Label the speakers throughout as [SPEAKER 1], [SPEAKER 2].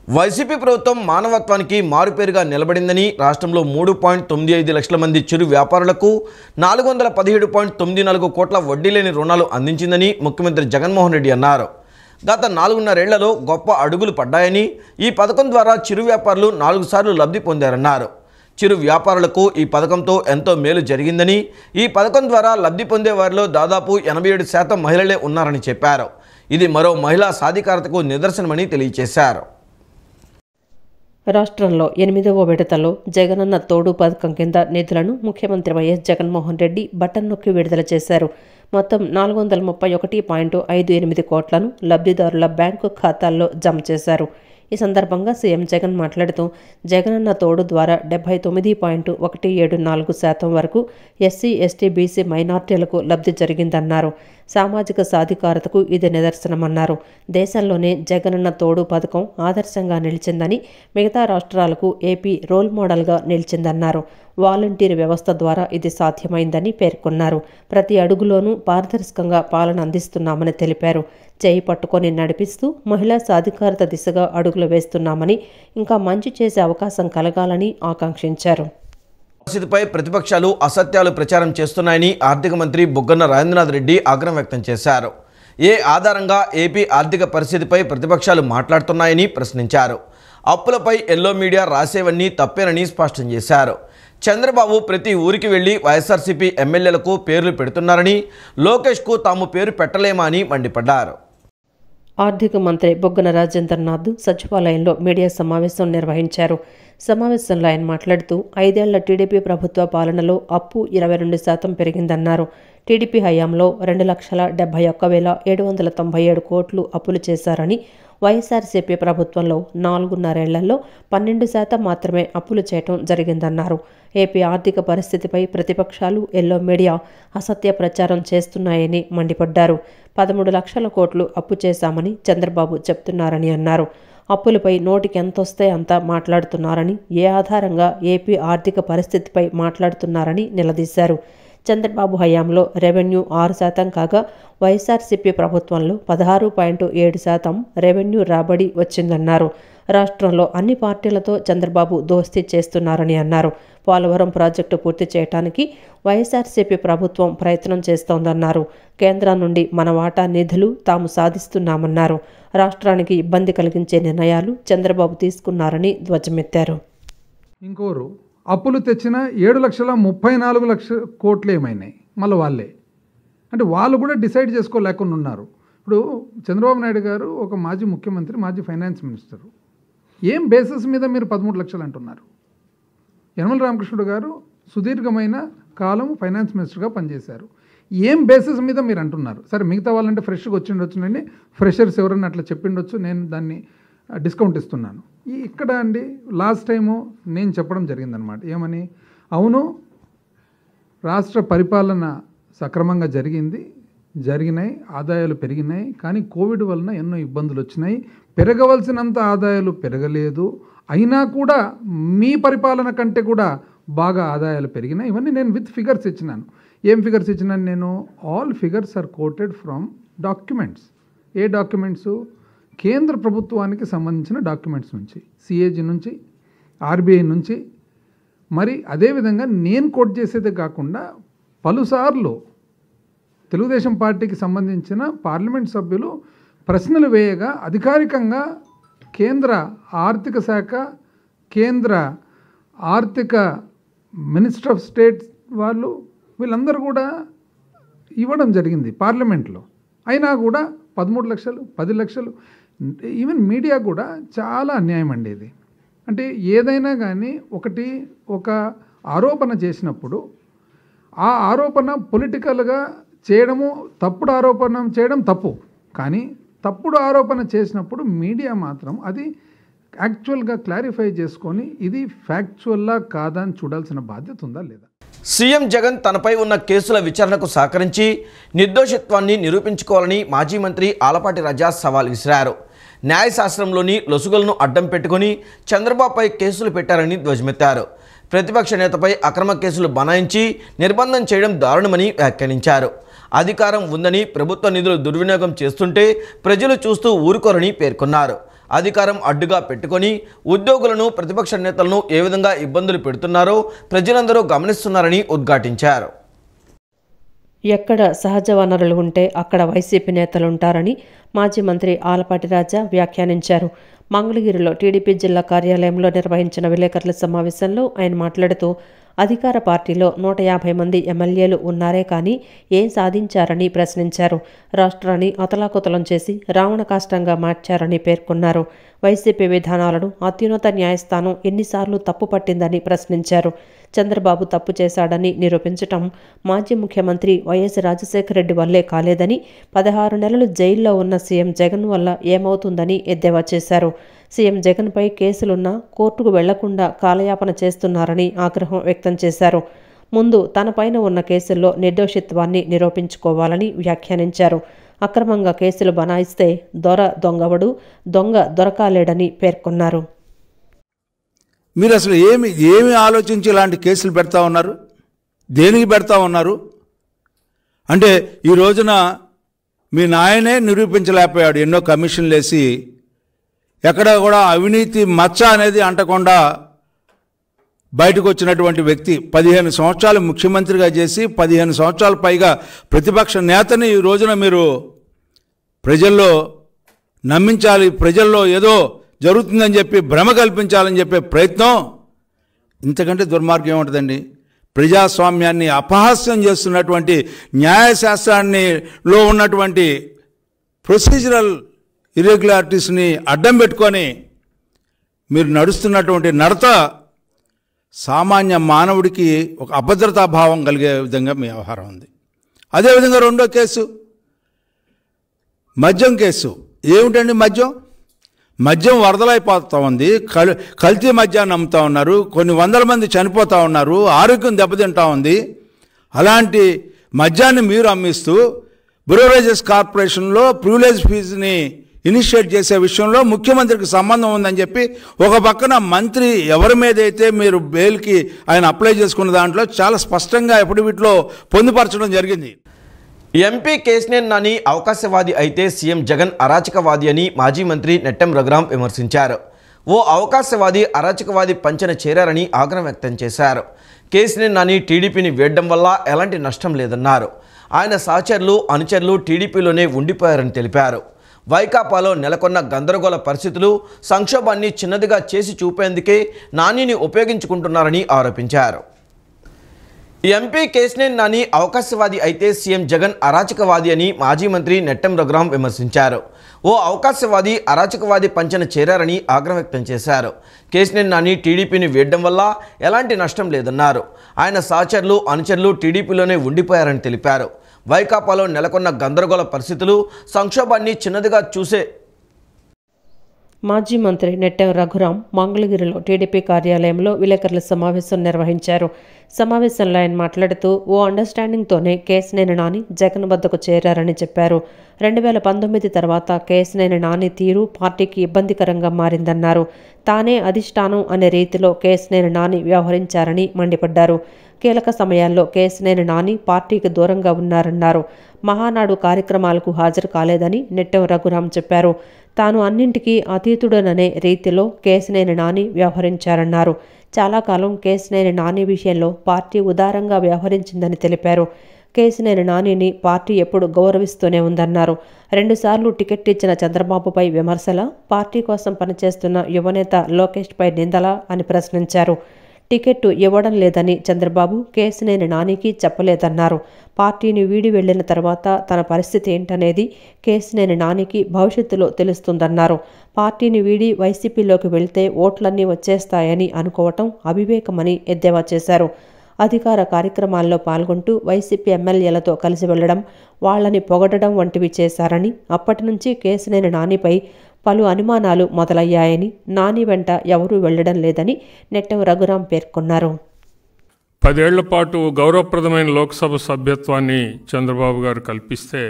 [SPEAKER 1] YCP ప్రభుత్వం మానవత్వానికి మారుపేరుగా నిలబడిందని రాష్ట్రంలో 3.95 లక్షల మంది చిరు వ్యాపారులకు 417.94 కోట్ల వడ్డీ లేని రుణాలు అందించిందని ముఖ్యమంత్రి జగన్మోహన్ రెడ్డి అన్నారు. గత 4.5 ఏళ్లలో గొప్ప అడుగులు పడ్డాయని, ఈ పథకం ద్వారా చిరు వ్యాపారులు 4 సార్లు లబ్ధి పొందారన్నారు. చిరు వ్యాపారులకు ఈ పథకంతో ఎంతో మేలు జరిగిందని, ఈ పథకం ద్వారా లబ్ధి పొందే వారిలో దాదాపు 87% మహిళలే ఉన్నారని చెప్పారు. ఇది మరో మహిళా సాధికారతకు నిదర్శనమని తెలియజేశారు.
[SPEAKER 2] రాష్ట్రంలో 8వ విడతలో జగనన్న తోడు పథకం కింద నిధులను ముఖ్యమంత్రి వైఎస్ జగన్మోహన్ రెడ్డి బటన్ నొక్కి విడుదల చేశారు. మొత్తం 431.58 కోట్లను లబ్ధిదారుల బ్యాంకు ఖాతాల్లో జమ చేశారు. ఈ సందర్భంగా సీఎం జగన్ మాట్లాడుతూ, జగనన్న తోడు ద్వారా 79.174% వరకు ఎస్సీ, ఎస్టీ, బీసీ మైనార్టీలకు లబ్ధి జరిగిందన్నారు. సామాజిక సాధికారతకు ఇది నిదర్శనమన్నారు. దేశంలోనే జగనన్న తోడు పథకం ఆదర్శంగా నిలిచిందని, మిగతా రాష్ట్రాలకు ఏపీ రోల్ మోడల్గా నిలిచిందన్నారు. వాలంటీర్ వ్యవస్థ ద్వారా ఇది సాధ్యమైందని పేర్కొన్నారు. ప్రతి అడుగులోనూ పారదర్శకంగా పాలన అందిస్తున్నామని తెలిపారు. చేయి పట్టుకొని నడిపిస్తూ మహిళా సాధికారత దిశగా అడుగులు వేస్తున్నామని, ఇంకా మంచి చేసే అవకాశం కలగాలని ఆకాంక్షించారు.
[SPEAKER 1] పరిస్థితిపై ప్రతిపక్షాలు అసత్యాలు ప్రచారం చేస్తున్నాయని ఆర్థిక మంత్రి బుగ్గన రాజేంద్రనాథ్ రెడ్డి ఆగ్రహం వ్యక్తం చేశారు. ఏ ఆధారంగా ఏపీ ఆర్థిక పరిస్థితిపై ప్రతిపక్షాలు మాట్లాడుతున్నాయని ప్రశ్నించారు. అప్పులపై ఎల్లో మీడియా రాసేవన్నీ తప్పేనని స్పష్టం చేశారు. చంద్రబాబు ప్రతి ఊరికి వెళ్లి వైఎస్ఆర్సీపీ ఎమ్మెల్యేలకు పేర్లు పెడుతున్నారని, లోకేష్కు తాము పేరు పెట్టలేమా అని మండిపడ్డారు.
[SPEAKER 2] ఆర్థిక మంత్రి బుగ్గన రాజేంద్రనాథ్ సచివాలయంలో మీడియా సమావేశం నిర్వహించారు. సమావేశంలో ఆయన మాట్లాడుతూ, 5 ఏళ్ల టీడీపీ ప్రభుత్వ పాలనలో అప్పు 22% పెరిగిందన్నారు. టీడీపీ హయాంలో 2,71,797 కోట్లు అప్పులు చేశారని, వైఎస్ఆర్సీపీ ప్రభుత్వంలో 4.5 ఏళ్లలో 12% మాత్రమే అప్పులు చేయటం జరిగిందన్నారు. ఏపీ ఆర్థిక పరిస్థితిపై ప్రతిపక్షాలు, ఎల్లో మీడియా అసత్య ప్రచారం చేస్తున్నాయని మండిపడ్డారు. 13 లక్షల కోట్లు అప్పు చేశామని చంద్రబాబు చెప్తున్నారని అన్నారు. అప్పులపై నోటికి ఎంతొస్తే అంత మాట్లాడుతున్నారని, ఏ ఆధారంగా ఏపీ ఆర్థిక పరిస్థితిపై మాట్లాడుతున్నారని నిలదీశారు. చంద్రబాబు హయాంలో రెవెన్యూ 6% కాగా, వైఎస్ఆర్సీపీ ప్రభుత్వంలో 16.7% రెవెన్యూ రాబడి వచ్చిందన్నారు. రాష్ట్రంలో అన్ని పార్టీలతో చంద్రబాబు దోస్తీ చేస్తున్నారని అన్నారు. పోలవరం ప్రాజెక్టు పూర్తి చేయడానికి వైఎస్ఆర్సీపీ ప్రభుత్వం ప్రయత్నం చేస్తోందన్నారు. కేంద్రం నుండి మన వాటా నిధులు తాము సాధిస్తున్నామన్నారు. రాష్ట్రానికి ఇబ్బంది కలిగించే నిర్ణయాలు చంద్రబాబు తీసుకున్నారని ధ్వజమెత్తారు.
[SPEAKER 3] ఇంకోరు అప్పులు తెచ్చిన 7,34,00,000 కోట్లు ఏమైనాయి మళ్ళీ వాళ్ళే, అంటే వాళ్ళు కూడా డిసైడ్ చేసుకోలేకుండా ఉన్నారు. ఇప్పుడు చంద్రబాబు నాయుడు గారు ఒక మాజీ ముఖ్యమంత్రి, మాజీ ఫైనాన్స్ మినిస్టరు, ఏం బేసిస్ మీద మీరు 13 లక్షలు అంటున్నారు? యనమల రామకృష్ణుడు గారు సుదీర్ఘమైన కాలం ఫైనాన్స్ మినిస్టర్గా పనిచేశారు. ఏం బేసిస్ మీద మీరు అంటున్నారు? సరే, మిగతా వాళ్ళంటే ఫ్రెష్గా వచ్చిండొచ్చునండి, ఫ్రెషర్స్ ఎవరన్నా అట్లా చెప్పిండొచ్చు, నేను దాన్ని డిస్కౌంట్ ఇస్తున్నాను. ఇక్కడ అండి లాస్ట్ టైము నేను చెప్పడం జరిగిందనమాట. ఏమని? అవును, రాష్ట్ర పరిపాలన సక్రమంగా జరిగినాయి, ఆదాయాలు పెరిగినాయి, కానీ కోవిడ్ వలన ఎన్నో ఇబ్బందులు వచ్చినాయి, పెరగవలసినంత ఆదాయాలు పెరగలేదు, అయినా కూడా మీ పరిపాలన కంటే కూడా బాగా ఆదాయాలు పెరిగినాయి. ఇవన్నీ నేను విత్ ఫిగర్స్ ఇచ్చినాను. ఏం ఫిగర్స్ ఇచ్చినాను నేను? All figures are quoted from documents. ఏ డాక్యుమెంట్స్? కేంద్ర ప్రభుత్వానికి సంబంధించిన డాక్యుమెంట్స్ నుంచి, సిఏజీ నుంచి, ఆర్బీఐ నుంచి. మరి అదేవిధంగా నేను కోట్ చేసేదే కాకుండా పలుసార్లు తెలుగుదేశం పార్టీకి సంబంధించిన పార్లమెంట్ సభ్యులు ప్రశ్నలు వేయగా అధికారికంగా కేంద్ర ఆర్థిక శాఖ, కేంద్ర ఆర్థిక మినిస్టర్ ఆఫ్ స్టేట్ వాళ్ళు, వీళ్ళందరూ కూడా ఇవ్వడం జరిగింది పార్లమెంట్లో. అయినా కూడా 13 లక్షలు, 10 లక్షలు, ఈవెన్ మీడియా కూడా చాలా అన్యాయం అండి ఇది. అంటే ఏదైనా కానీ ఒక ఆరోపణ చేసినప్పుడు ఆ ఆరోపణ పొలిటికల్గా చేయడము, తప్పుడు ఆరోపణ చేయడం తప్పు, కానీ తప్పుడు ఆరోపణ చేసినప్పుడు మీడియా మాత్రం అది యాక్చువల్గా క్లారిఫై చేసుకొని ఇది ఫ్యాక్చువల్లా కాదా అని చూడాల్సిన బాధ్యత ఉందా లేదా?
[SPEAKER 1] సీఎం జగన్ తనపై ఉన్న కేసుల విచారణకు సహకరించి నిర్దోషిత్వాన్ని నిరూపించుకోవాలని మాజీ మంత్రి ఆలపాటి రాజా సవాల్ విసిరారు. న్యాయశాస్త్రంలోని లొసుగులను అడ్డం పెట్టుకుని చంద్రబాబుపై కేసులు పెట్టారని ధ్వజమెత్తారు. ప్రతిపక్ష నేతపై అక్రమ కేసులు బనాయించి నిర్బంధం చేయడం దారుణమని వ్యాఖ్యానించారు. అధికారం ఉందని ప్రభుత్వ నిధులు దుర్వినియోగం చేస్తుంటే ప్రజలు చూస్తూ ఊరుకోరని పేర్కొన్నారు. అధికారం అడ్డుగా పెట్టుకొని ఉద్యోగులను ప్రతిపక్ష నేతలను ఏ విధంగా ఇబ్బందులు పెడుతున్నారో ప్రజలందరూ గమనిస్తున్నారని ఉద్ఘాటించారు.
[SPEAKER 2] ఎక్కడ సహజ వనరులు ఉంటే అక్కడ వైసీపీ నేతలు ఉంటారని మాజీ మంత్రి ఆలపాటి రాజా వ్యాఖ్యానించారు. మంగళగిరిలో టీడీపీ జిల్లా కార్యాలయంలో నిర్వహించిన విలేకరుల సమావేశంలో ఆయన మాట్లాడుతూ అధికార పార్టీలో 150 మంది ఎమ్మెల్యేలు ఉన్నారే కానీ ఏం సాధించారని ప్రశ్నించారు. రాష్ట్రాన్ని అతలాకుతలం చేసి రావణ కాష్టంగా మార్చారని పేర్కొన్నారు. వైసీపీ విధానాలను అత్యున్నత న్యాయస్థానం ఎన్నిసార్లు తప్పు పట్టిందని ప్రశ్నించారు. చంద్రబాబు తప్పు చేశాడని నిరూపించటం మాజీ ముఖ్యమంత్రి వైఎస్ రాజశేఖర రెడ్డి వల్లే కాలేదని, 16 నెలలు జైల్లో ఉన్న సీఎం జగన్ వల్ల ఏమవుతుందని ఎద్దేవా చేశారు. సీఎం జగన్పై కేసులున్నా కోర్టుకు వెళ్లకుండా కాలయాపన చేస్తున్నారని ఆగ్రహం వ్యక్తం చేశారు. ముందు తనపైన ఉన్న కేసుల్లో నిర్దోషిత్వాన్ని నిరూపించుకోవాలని వ్యాఖ్యానించారు. అక్రమంగా కేసులు బనాయిస్తే దొంగవడు, దొంగ దొరకాలేడని పేర్కొన్నారు.
[SPEAKER 4] మీరు అసలు ఏమి ఆలోచించి ఇలాంటి కేసులు పెడతా ఉన్నారు? దేనికి పెడతా ఉన్నారు? అంటే ఈ రోజున మీ నాయనే నిరూపించలేకపోయాడు. ఎన్నో కమిషన్లు వేసి ఎక్కడ కూడా అవినీతి మచ్చ అనేది అంటకుండా బయటకు వచ్చినటువంటి వ్యక్తి 15 సంవత్సరాలు ముఖ్యమంత్రిగా చేసి 15 సంవత్సరాల పైగా ప్రతిపక్ష నేతని ఈ రోజున మీరు ప్రజల్లో నమ్మించాలి, ప్రజల్లో ఏదో జరుగుతుందని చెప్పి భ్రమ కల్పించాలని చెప్పే ప్రయత్నం ఇంతకంటే దుర్మార్గం ఏముంటుందండి? ప్రజాస్వామ్యాన్ని అపహాస్యం చేస్తున్నటువంటి న్యాయశాస్త్రాన్నిలో ఉన్నటువంటి ప్రొసీజరల్ ఇర్రెగ్యులారిటీస్ని అడ్డం పెట్టుకొని మీరు నడుస్తున్నటువంటి నడత సామాన్య మానవుడికి ఒక అభద్రతాభావం కలిగే విధంగా మీ వ్యవహారం ఉంది. అదేవిధంగా రెండో కేసు మద్యం కేసు. ఏమిటండి మద్యం వరదలైపోతూ ఉంది. కల్తీ మద్యాన్ని అమ్ముతూ ఉన్నారు. కొన్ని వందల మంది చనిపోతూ ఉన్నారు. ఆరోగ్యం దెబ్బతింటూ ఉంది. అలాంటి మద్యాన్ని మీరు అమ్మిస్తూ బ్రూవరేజెస్ కార్పొరేషన్లో ప్రివిలేజ్ ఫీజుని ఇనిషియేట్ చేసే విషయంలో ముఖ్యమంత్రికి సంబంధం ఉందని చెప్పి ఒక పక్కన మంత్రి ఎవరి మీద అయితే మీరు బెయిల్కి ఆయన అప్లై చేసుకున్న దాంట్లో చాలా స్పష్టంగా అఫిడవిట్లో పొందుపరచడం జరిగింది.
[SPEAKER 1] ఎంపీ కేశినేని నాని అవకాశవాది అయితే సీఎం జగన్ అరాచకవాది అని మాజీ మంత్రి నెట్టెం రఘురాం విమర్శించారు. ఓ అవకాశవాది అరాచకవాది పంచన చేరారని ఆగ్రహం వ్యక్తం చేశారు. కేశినేని నాని టీడీపీని వేయడం వల్ల ఎలాంటి నష్టం లేదన్నారు. ఆయన సహచరులు అనుచరులు టీడీపీలోనే ఉండిపోయారని తెలిపారు. వైకాపాలో నెలకొన్న గందరగోళ పరిస్థితులు సంక్షోభాన్ని చిన్నదిగా చేసి చూపేందుకే నానిని ఉపయోగించుకుంటున్నారని ఆరోపించారు. ఎంపీ కేశినేని నాని అవకాశవాది అయితే సీఎం జగన్ అరాచకవాది అని మాజీ మంత్రి నెట్టెం రఘురాం విమర్శించారు. ఓ అవకాశవాది అరాచకవాది పంచన చేరారని ఆగ్రహం వ్యక్తం చేశారు. కేశినేని నాని టీడీపీని వేయడం వల్ల ఎలాంటి నష్టం లేదన్నారు. ఆయన సహచరులు అనుచరులు టీడీపీలోనే ఉండిపోయారని తెలిపారు. వైకాపాలో నెలకొన్న గందరగోళ పరిస్థితులు సంక్షోభాన్ని చిన్నదిగా చూసే
[SPEAKER 2] మాజీ మంత్రి నెట్టెం రఘురాం మంగళగిరిలో టీడీపీ కార్యాలయంలో విలేకరుల సమావేశం నిర్వహించారు. సమావేశంలో ఆయన మాట్లాడుతూ ఓ అండర్స్టాండింగ్తోనే కేశినేని నాని జగన్ వద్దకు చేరారని చెప్పారు. 2019 తర్వాత కేశినేని నాని తీరు పార్టీకి ఇబ్బందికరంగా మారిందన్నారు. తానే అధిష్టానం అనే రీతిలో కేశినేని నాని వ్యవహరించారని మండిపడ్డారు. కీలక సమయాల్లో కేశినేని నాని పార్టీకి దూరంగా ఉన్నారన్నారు. మహానాడు కార్యక్రమాలకు హాజరు కాలేదని నెట్టెం రఘురాం చెప్పారు. తాను అన్నింటికీ అతీతుడననే రీతిలో కేశినేని నాని వ్యవహరించారన్నారు. చాలా కాలం కేశినేని నాని విషయంలో పార్టీ ఉదారంగా వ్యవహరించిందని తెలిపారు. కేశినేని నానిని పార్టీ ఎప్పుడు గౌరవిస్తూనే ఉందన్నారు. 2 సార్లు టికెట్ ఇచ్చిన చంద్రబాబుపై విమర్శల, పార్టీ కోసం పనిచేస్తున్న యువనేత లోకేష్పై నిందల అని ప్రశ్నించారు. టికెట్టు ఇవ్వడం లేదని చంద్రబాబు కేశినేని నానికి చెప్పలేదన్నారు. పార్టీని వీడి వెళ్లిన తర్వాత తన పరిస్థితి ఏంటనేది కేశినేని నానికి భవిష్యత్తులో తెలుస్తుందన్నారు. పార్టీని వీడి వైసీపీలోకి వెళ్తే ఓట్లన్నీ వచ్చేస్తాయని అనుకోవటం అవివేకమని ఎద్దేవా చేశారు. అధికార కార్యక్రమాల్లో పాల్గొంటూ వైసీపీ ఎమ్మెల్యేలతో కలిసి వెళ్లడం, వాళ్లని పొగడడం వంటివి చేశారని, అప్పటి నుంచి కేశినేని నానిపై పలు అనుమానాలు మొదలయ్యాయని, నాని వెంట ఎవరూ వెళ్లడం లేదని నెట్టెం రఘురాం పేర్కొన్నారు.
[SPEAKER 5] 10 ఏళ్ల పాటు గౌరవప్రదమైన లోక్సభ సభ్యత్వాన్ని చంద్రబాబు గారు కల్పిస్తే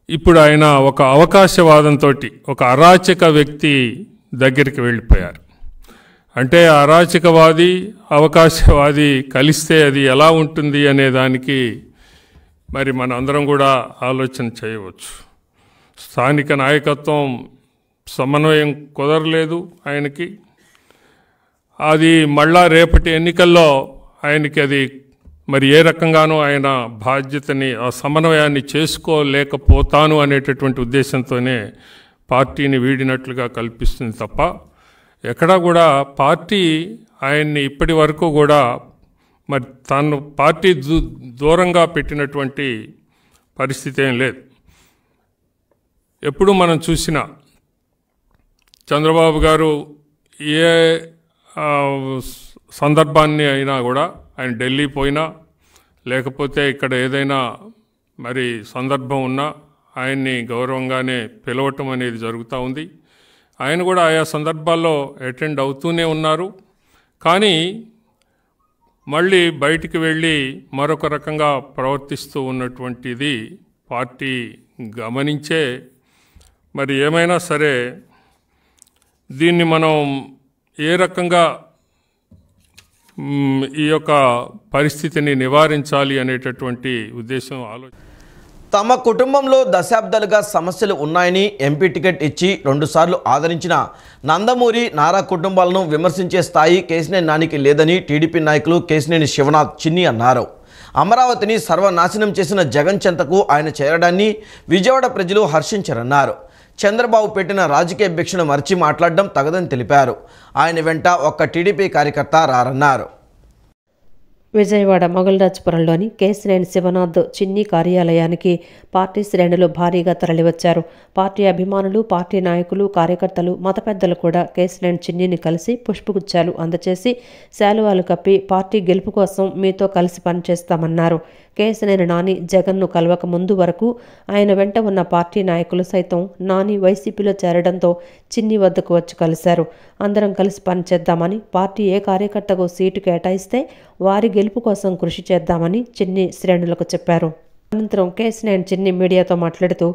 [SPEAKER 5] ఇప్పుడు ఆయన ఒక అవకాశవాదంతో ఒక అరాచక వ్యక్తి దగ్గరికి వెళ్ళిపోయారు. అంటే అరాచకవాది అవకాశవాది కలిస్తే అది ఎలా ఉంటుంది అనే దానికి మరి మన అందరం కూడా ఆలోచన చేయవచ్చు. స్థానిక నాయకత్వం సమన్వయం కుదరలేదు ఆయనకి. అది మళ్ళా రేపటి ఎన్నికల్లో ఆయనకి అది మరి ఏ రకంగానూ ఆయన బాధ్యతని ఆ సమన్వయాన్ని చేసుకోలేకపోతాను అనేటటువంటి ఉద్దేశంతోనే పార్టీని వీడినట్లుగా కల్పిస్తుంది తప్ప ఎక్కడా కూడా పార్టీ ఆయన్ని ఇప్పటి వరకు కూడా మరి తను పార్టీ దూరంగా పెట్టినటువంటి పరిస్థితి ఏం లేదు. ఎప్పుడు మనం చూసినా చంద్రబాబు గారు ఏ సందర్భాన్ని అయినా కూడా ఆయన ఢిల్లీ పోయినా లేకపోతే ఇక్కడ ఏదైనా మరి సందర్భం ఉన్నా ఆయన్ని గౌరవంగానే పిలవటం అనేది జరుగుతూ ఉంది. ఆయన కూడా ఆయా సందర్భాల్లో అటెండ్ అవుతూనే ఉన్నారు. కానీ మళ్ళీ బయటికి వెళ్ళి మరొక రకంగా ప్రవర్తిస్తూ ఉన్నటువంటిది పార్టీ గమనించే మరి ఏమైనా సరే దీన్ని మనం ఏ రకంగా ఈ యొక్క పరిస్థితిని నివారించాలి అనేటటువంటి ఉద్దేశం
[SPEAKER 1] తమ కుటుంబంలో దశాబ్దాలుగా సమస్యలు ఉన్నాయని ఎంపీ టికెట్ ఇచ్చి 2 సార్లు ఆదరించిన నందమూరి నారా కుటుంబాలను విమర్శించే స్థాయి కేశినేని నానికి లేదని టీడీపీ నాయకులు కేశినేని శివనాథ్ చిన్ని అన్నారు. అమరావతిని సర్వనాశనం చేసిన జగన్ చెంతకు ఆయన చేరడాన్ని విజయవాడ ప్రజలు హర్షించారన్నారు. చంద్రబాబు పెట్టిన రాజకీయ భిక్షను మర్చి మాట్లాడడం తగదని తెలిపారు. ఆయన వెంట ఒక్క టీడీపీ కార్యకర్త రారన్నారు.
[SPEAKER 2] విజయవాడ మొగల్రాజ్పురంలోని కేశినేని శివనాథ్ చిన్ని కార్యాలయానికి పార్టీ శ్రేణులు భారీగా తరలివచ్చారు. పార్టీ అభిమానులు, పార్టీ నాయకులు, కార్యకర్తలు, మత పెద్దలు కూడా కేశినేని చిన్నిని కలిసి పుష్పగుచ్చాలు అందచేసి శాలువాలు కప్పి పార్టీ గెలుపు కోసం మీతో కలిసి పనిచేస్తామన్నారు. కేశినేని నాని జగన్ను కలవక ముందు వరకు ఆయన వెంట ఉన్న పార్టీ నాయకులు సైతం నాని వైసీపీలో చేరడంతో చిన్ని వద్దకు వచ్చి కలిశారు. అందరం కలిసి పనిచేద్దామని, పార్టీ ఏ కార్యకర్తకు సీటు కేటాయిస్తే వారి గెలుపు కోసం కృషి చేద్దామని చిన్ని శ్రేణులకు చెప్పారు. అనంతరం కేశినేని చిన్ని మీడియాతో మాట్లాడుతూ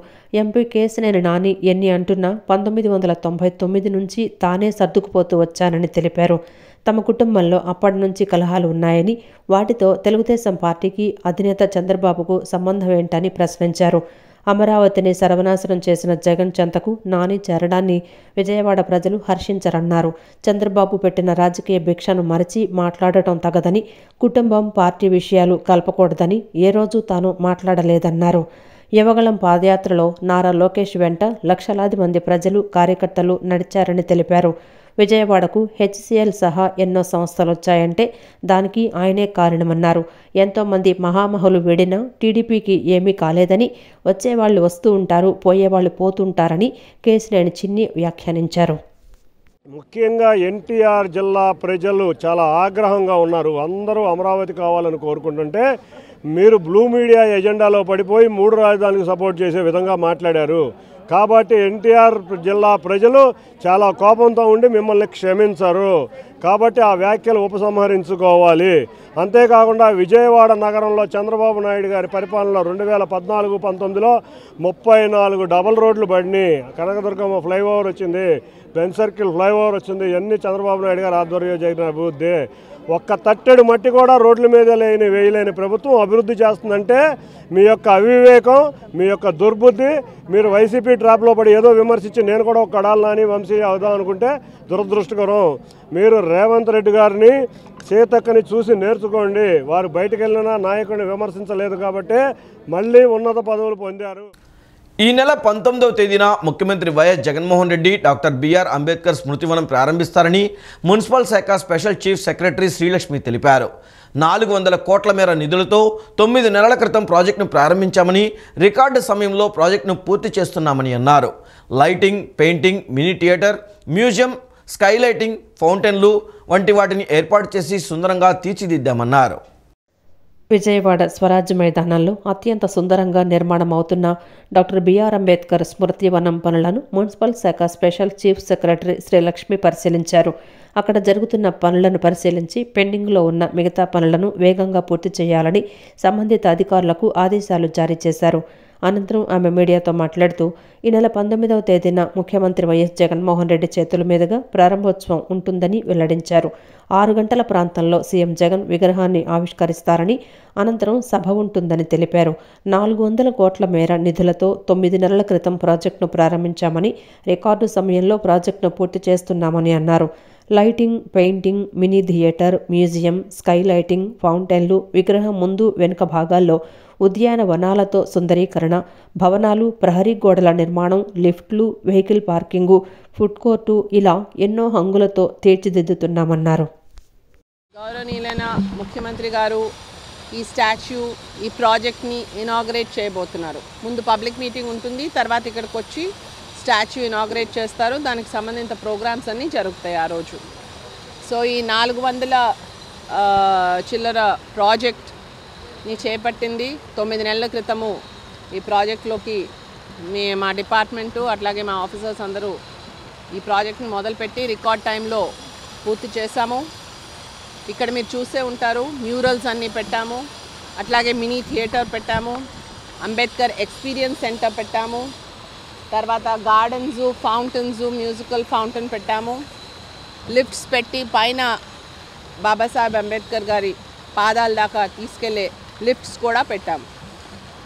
[SPEAKER 2] ఎంపీ కేశినేని నాని ఎన్ని అంటున్నా 1999 నుంచి తానే సర్దుకుపోతూ వచ్చానని తెలిపారు. తమ కుటుంబంలో అప్పటి నుంచి కలహాలు ఉన్నాయని, వాటితో తెలుగుదేశం పార్టీకి అధినేత చంద్రబాబుకు సంబంధం ఏంటని ప్రశ్నించారు. అమరావతిని సర్వనాశనం చేసిన జగన్ చెంతకు నాని చేరడాన్ని విజయవాడ ప్రజలు హర్షించరన్నారు. చంద్రబాబు పెట్టిన రాజకీయ భిక్షను మరచి మాట్లాడటం తగదని, కుటుంబం, పార్టీ విషయాలు కలపకూడదని ఏ రోజు తాను మాట్లాడలేదన్నారు. యువగళం పాదయాత్రలో నారా లోకేష్ వెంట లక్షలాది మంది ప్రజలు, కార్యకర్తలు నడిచారని తెలిపారు. విజయవాడకు హెచ్సిఎల్ సహా ఎన్నో సంస్థలు వచ్చాయంటే దానికి ఆయనే కారణమన్నారు. ఎంతోమంది మహామహులు వీడినా టీడీపీకి ఏమీ కాలేదని, వచ్చేవాళ్లు వస్తూ ఉంటారు, పోయేవాళ్లు పోతుంటారని కేశినేని చిన్ని వ్యాఖ్యానించారు.
[SPEAKER 6] ముఖ్యంగా ఎన్టీఆర్ జిల్లా ప్రజలు చాలా ఆగ్రహంగా ఉన్నారు. అందరూ అమరావతి కావాలని కోరుకుంటుంటే మీరు బ్లూ మీడియా ఎజెండాలో పడిపోయి 3 రాజధానులకు సపోర్ట్ చేసే విధంగా మాట్లాడారు. కాబట్టి ఎన్టీఆర్ జిల్లా ప్రజలు చాలా కోపంతో ఉండి మిమ్మల్ని క్షమించరు. కాబట్టి ఆ వ్యాఖ్యలు ఉపసంహరించుకోవాలి. అంతేకాకుండా విజయవాడ నగరంలో చంద్రబాబు నాయుడు గారి పరిపాలనలో 2014-19లో 34 డబల్ రోడ్లు పడినాయి. కనకదుర్గమ్మ ఫ్లైఓవర్ వచ్చింది, బెన్ సర్కిల్ ఫ్లైఓవర్ వచ్చింది. ఇవన్నీ చంద్రబాబు నాయుడు గారు ఆధ్వర్యంలో జరిగిన అభివృద్ధి. ఒక్క తట్టెడు మట్టి కూడా రోడ్ల మీద వేయలేని ప్రభుత్వం అభివృద్ధి చేస్తుందంటే మీ యొక్క అవివేకం, మీ యొక్క దుర్బుద్ధి. మీరు వైసీపీ ట్రాప్లో పడి ఏదో విమర్శించి నేను కూడా ఒక కడాలి నాని వంశీ అవుదాం అనుకుంటే దురదృష్టకరం. మీరు రేవంత్ రెడ్డి గారిని, సీతక్కని చూసి నేర్చుకోండి. వారు బయటకు వెళ్ళినా నాయకుడిని విమర్శించలేదు కాబట్టి మళ్ళీ ఉన్నత పదవులు పొందారు.
[SPEAKER 1] ఈ నెల 19వ తేదీన ముఖ్యమంత్రి YS Jaganmohan Reddy doctor BR Ambedkar స్మృతివనం ప్రారంభిస్తారని మున్సిపల్ శాఖ స్పెషల్ చీఫ్ సెక్రటరీ శ్రీలక్ష్మి తెలిపారు. 400 కోట్ల మేర నిధులతో 9 నెలల క్రితం ప్రాజెక్టును ప్రారంభించామని, రికార్డు సమయంలో ప్రాజెక్టును పూర్తి చేస్తున్నామని అన్నారు. Lighting, painting, mini theatre, museum, skylighting, ఫౌంటైన్లు వంటి వాటిని ఏర్పాటు చేసి సుందరంగా తీర్చిదిద్దామన్నారు.
[SPEAKER 2] విజయవాడ స్వరాజ్య మైదానంలో అత్యంత సుందరంగా నిర్మాణం అవుతున్న డాక్టర్ బిఆర్ అంబేద్కర్ స్మృతి వనం పనులను మున్సిపల్ శాఖ స్పెషల్ చీఫ్ సెక్రటరీ శ్రీలక్ష్మి పరిశీలించారు. అక్కడ జరుగుతున్న పనులను పరిశీలించి పెండింగ్లో ఉన్న మిగతా పనులను వేగంగా పూర్తి చేయాలని సంబంధిత అధికారులకు ఆదేశాలు జారీ చేశారు. అనంతరం ఆమె మీడియాతో మాట్లాడుతూ ఈ నెల 19వ తేదీన ముఖ్యమంత్రి వైఎస్ జగన్మోహన్ రెడ్డి చేతుల మీదుగా ప్రారంభోత్సవం ఉంటుందని వెల్లడించారు. 6 గంటల ప్రాంతంలో సీఎం జగన్ విగ్రహాన్ని ఆవిష్కరిస్తారని, అనంతరం సభ ఉంటుందని తెలిపారు. 400 కోట్ల మేర నిధులతో 9 నెలల క్రితం ప్రాజెక్టును ప్రారంభించామని, రికార్డు సమయంలో ప్రాజెక్టును పూర్తి చేస్తున్నామని అన్నారు. Lighting, painting, mini theatre, museum, sky lighting, ఫౌంటైన్లు, విగ్రహం ముందు వెనుక భాగాల్లో ఉద్యానవనాలతో సుందరీకరణ, భవనాలు, ప్రహరీ గోడల నిర్మాణం, లిఫ్ట్లు, వెహికల్ పార్కింగు, ఫుడ్ కోర్టు ఇలా ఎన్నో హంగులతో తీర్చిదిద్దుతున్నామన్నారు.
[SPEAKER 7] గౌరవనీయులైన ముఖ్యమంత్రి గారు ఈ స్టాచ్యూ, ఈ ప్రాజెక్ట్ని ఇనాగ్రేట్ చేయబోతున్నారు. ముందు పబ్లిక్ మీటింగ్ ఉంటుంది, తర్వాత ఇక్కడికి వచ్చి స్టాచ్యూ ఇనాగ్రేట్ చేస్తారు. దానికి సంబంధించిన ప్రోగ్రామ్స్ అన్నీ జరుగుతాయి ఆ రోజు. సో ఈ 400 చిల్లర ప్రాజెక్ట్ని చేపట్టింది 9 నెలల క్రితము. ఈ ప్రాజెక్ట్లోకి మా డిపార్ట్మెంటు అట్లాగే మా ఆఫీసర్స్ అందరూ ఈ ప్రాజెక్ట్ని మొదలుపెట్టి రికార్డ్ టైంలో పూర్తి చేశాము. ఇక్కడ మీరు చూసే ఉంటారు, మ్యూరల్స్ అన్నీ పెట్టాము, అట్లాగే మినీ థియేటర్ పెట్టాము, అంబేద్కర్ ఎక్స్పీరియన్స్ సెంటర్ పెట్టాము, తర్వాత గార్డెన్స్, ఫౌంటైన్స్, మ్యూజికల్ ఫౌంటైన్ పెట్టాము, లిఫ్ట్స్ పెట్టి పైన బాబాసాహెబ్ అంబేద్కర్ గారి పాదాల దాకా తీసుకెళ్లే లిఫ్ట్స్ కూడా పెట్టాము.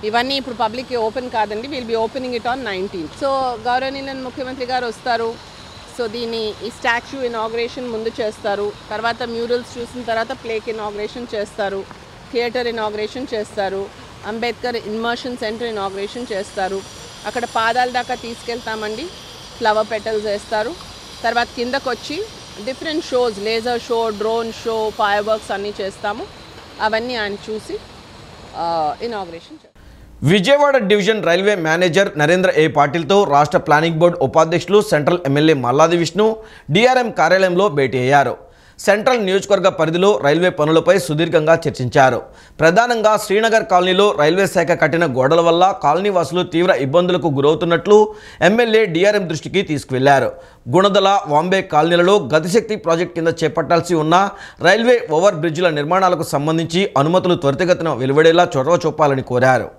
[SPEAKER 7] ఇవన్నీ ఇప్పుడు పబ్లిక్కి ఓపెన్ కాదండి, will be opening it on 19th. So గౌరవనీయ ముఖ్యమంత్రి గారు వస్తారు. సో ఈ స్టాచ్యూ ఇనాగ్రేషన్ ముందు చేస్తారు, తర్వాత మ్యూరల్స్ చూసిన తర్వాత ప్లేక్ ఇనాగ్రేషన్ చేస్తారు, థియేటర్ ఇనాగ్రేషన్ చేస్తారు, అంబేద్కర్ ఇన్మర్షన్ సెంటర్ ఇనాగ్రేషన్ చేస్తారు. అక్కడ పాదాల దాకా తీసుకెళ్తామండి, ఫ్లవర్ పెటల్స్ వేస్తారు. తర్వాత కిందకు వచ్చి different shows, laser show, drone show, fire works అన్నీ చేస్తాము. అవన్నీ ఆయన చూసి ఇనాగ్రేషన్ చేస్తారు.
[SPEAKER 1] Vijayawada division railway manager Narendra A పాటిల్తో రాష్ట్ర ప్లానింగ్ బోర్డు ఉపాధ్యక్షులు, central MLA Malladi Vishnu DRM కార్యాలయంలో భేటీ అయ్యారు. సెంట్రల్ నియోజకవర్గ పరిధిలో రైల్వే పనులపై సుదీర్ఘంగా చర్చించారు. ప్రధానంగా శ్రీనగర్ కాలనీలో రైల్వే శాఖ కట్టిన గోడల వల్ల కాలనీవాసులు తీవ్ర ఇబ్బందులకు గురవుతున్నట్లు ఎమ్మెల్యే డిఆర్ఎం దృష్టికి తీసుకువెళ్లారు. గుణదల, వాంబే కాలనీలలో గతిశక్తి ప్రాజెక్టు కింద చేపట్టాల్సి ఉన్న రైల్వే ఓవర్ బ్రిడ్జిల నిర్మాణాలకు సంబంధించి అనుమతులు త్వరితగతిన వెలువడేలా చొరవ చూపాలని కోరారు.